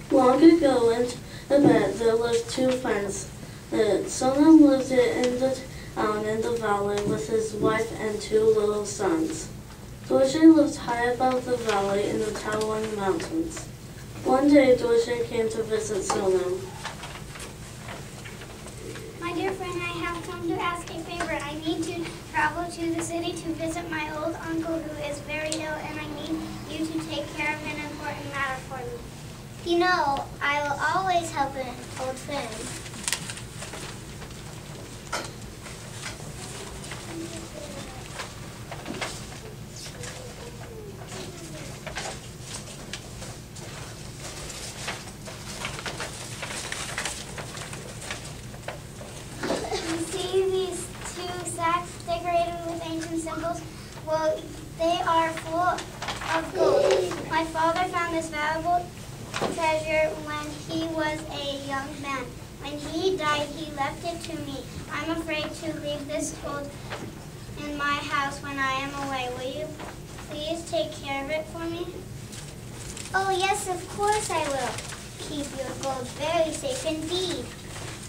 Long ago in Tibet there lived two friends. Sonam lived in the town in the valley with his wife and two little sons. Dorje lived high above the valley in the towering mountains. One day Dorje came to visit Sonam. My dear friend, I have come to ask a favor. I need to travel to the city to visit my old uncle who is very ill, and I need you to take care of an important matter for me. You know, I will always help an old friend. You see these two sacks decorated with ancient symbols? Well, they are full of gold. My father found this valuable treasure when he was a young man. When he died, he left it to me. I'm afraid to leave this gold in my house when I am away. Will you please take care of it for me? Oh, yes, of course I will. Keep your gold very safe indeed.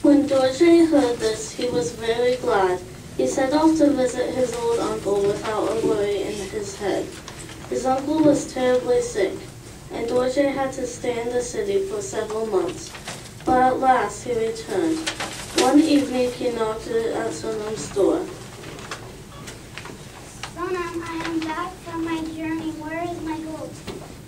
When Dorje heard this, he was very glad. He set off to visit his old uncle without a worry in his head. His uncle was terribly sick, and Dorje had to stay in the city for several months. But at last he returned. One evening he knocked at Sonam's door. Sonam, I am back from my journey. Where is my gold?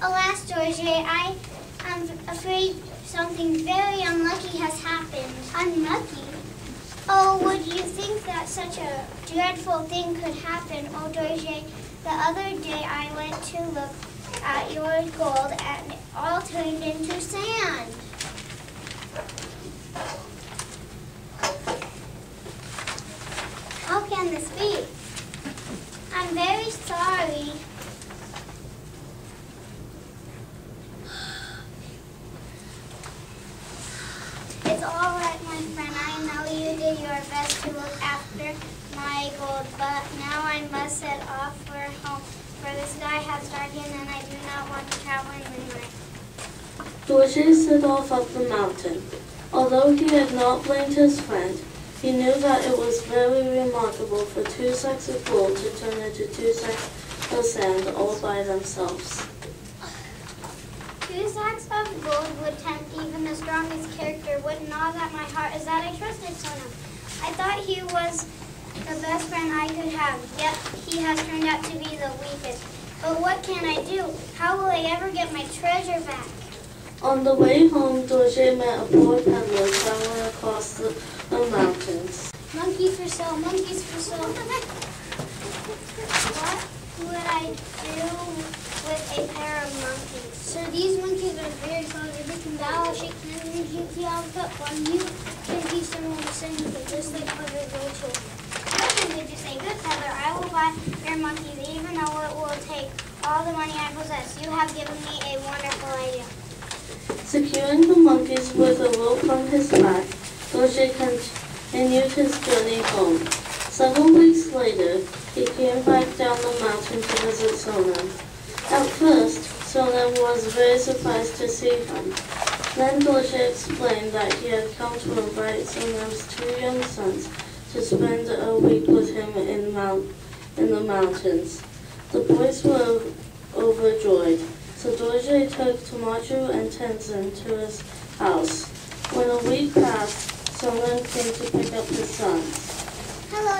Alas, Dorje, I am afraid something very unlucky has happened. Unlucky? Oh, would you think that such a dreadful thing could happen? Oh, Dorje, the other day I went to look at your gold and it all turned into sand. How can this be? I'm very sorry. It's all right, my friend. I know you did your best to look after my gold, but now I must set off for home, for the sky has darkened and I do not want to travel in the night. Dorje set off up the mountain. Although he had not blamed his friend, he knew that it was very remarkable for two sacks of gold to turn into two sacks of sand all by themselves. 2 sacks of gold would tempt even the strongest character, would gnaw at my heart as that I trusted Sonam. I thought he was the best friend I could have, yet he has turned out to be the weakest. But what can I do? How will I ever get my treasure back? On the way home, Dorje met a poor peddler traveling across the mountains. Monkeys for sale, monkeys for sale. What would I do with a pair of monkeys? Sir, these monkeys are very solid. They can bow, shake hands, and give you all the fun. You can teach them all the same, but just like other little children. Nothing did you say, good peddler. I will buy your monkeys, even though it will take all the money I possess. You have given me a wonderful idea. Securing the monkeys with a rope from his back, Dorje continued his journey home. Several weeks later, he came back down the mountain to visit Sonam. At first, Sonam was very surprised to see him. Then Dorje explained that he had come to invite Sonam's 2 young sons to spend a week with him in the mountains. The boys were overjoyed, so Dorje took Tamaju and Tenzin to his house. When a week passed, Sonam came to pick up his sons. Hello,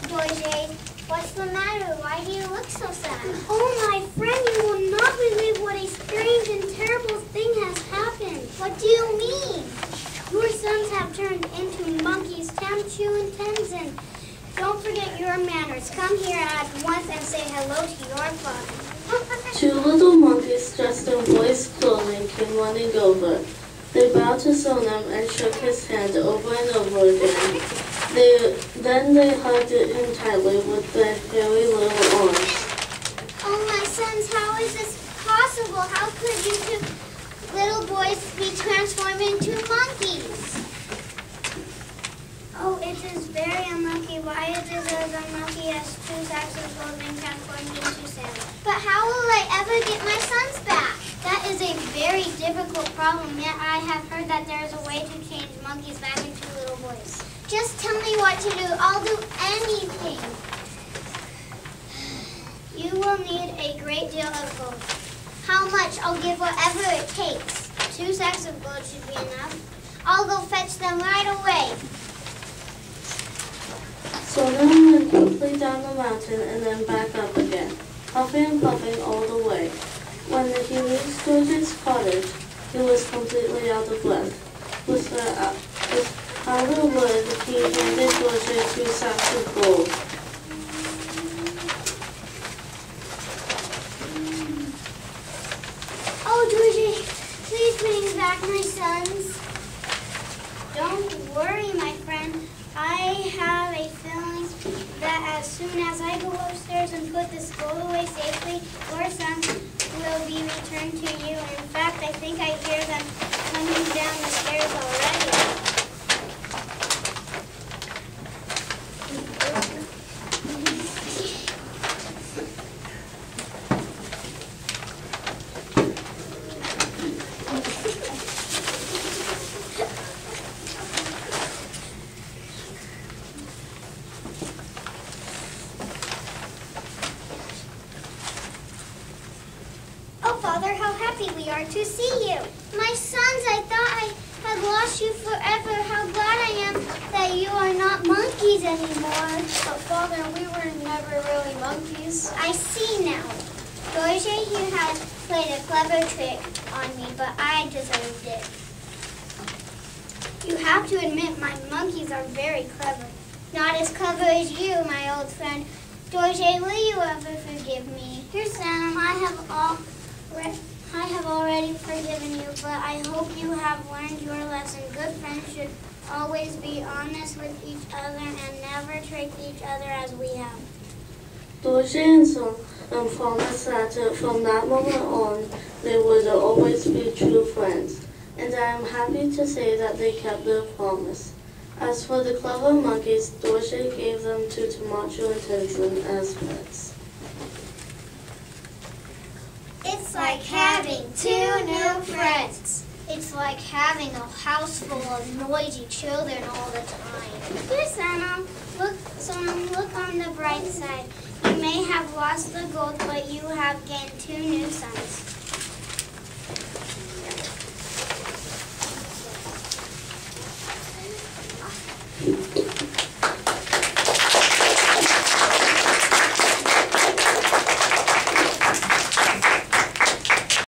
Dorje. What's the matter? Why do you look so sad? Oh, my friend, you will not believe what a strange and terrible thing has happened. What do you mean? Your sons have turned into monkeys, Tamchu and Tenzin. Don't forget your manners. Come here at once and say hello to your father. 2 little monkeys dressed in boys' clothing came running over. They bowed to Sonam and shook his hand over and over again. Then they hugged him tightly with their hairy little arms. Oh, my sons, how is this possible? How could you 2 little boys be transformed into monkeys? Oh, it is very unlucky. Why it is as unlucky as 2 sacks of gold being transformed into sand. But how will I ever get my sons back? That is a very difficult problem, yet I have heard that there is a way to change monkeys back into little boys. Just tell me what to do. I'll do anything. You will need a great deal of gold. How much? I'll give whatever it takes. 2 sacks of gold should be enough. I'll go fetch them right away. Sonam went quickly down the mountain and then back up again, puffing and puffing all the way. When he reached Dorje's cottage, he was completely out of breath. Without a word, he handed Dorje 2 sacks of gold. Oh, Dorje, please bring back my sons. Don't worry, my friend. I have a feeling that as soon as I go upstairs and put this gold away safely, your sons will be returned to you. In fact, I think I hear them coming down the stairs already. Oh, Father, how happy we are to see you. My sons, I thought I had lost you forever. How glad I am that you are not monkeys anymore. But Father, we were never really monkeys. I see now. Dorje, you had played a clever trick on me, but I deserved it. You have to admit my monkeys are very clever. Not as clever as you, my old friend. Dorje, will you ever forgive me? Dear Sam, I have already forgiven you, but I hope you have learned your lesson. Good friends should always be honest with each other and never trick each other as we have. Dorje and Sonam promised that from that moment on, they would always be true friends, and I am happy to say that they kept their promise. As for the clever monkeys, Dorje gave them to Tomacho and Tenzin as pets. It's like having 2 new friends. It's like having a house full of noisy children all the time. Dear Sonam, look on the bright side. You may have lost the gold, but you have gained 2 new sons.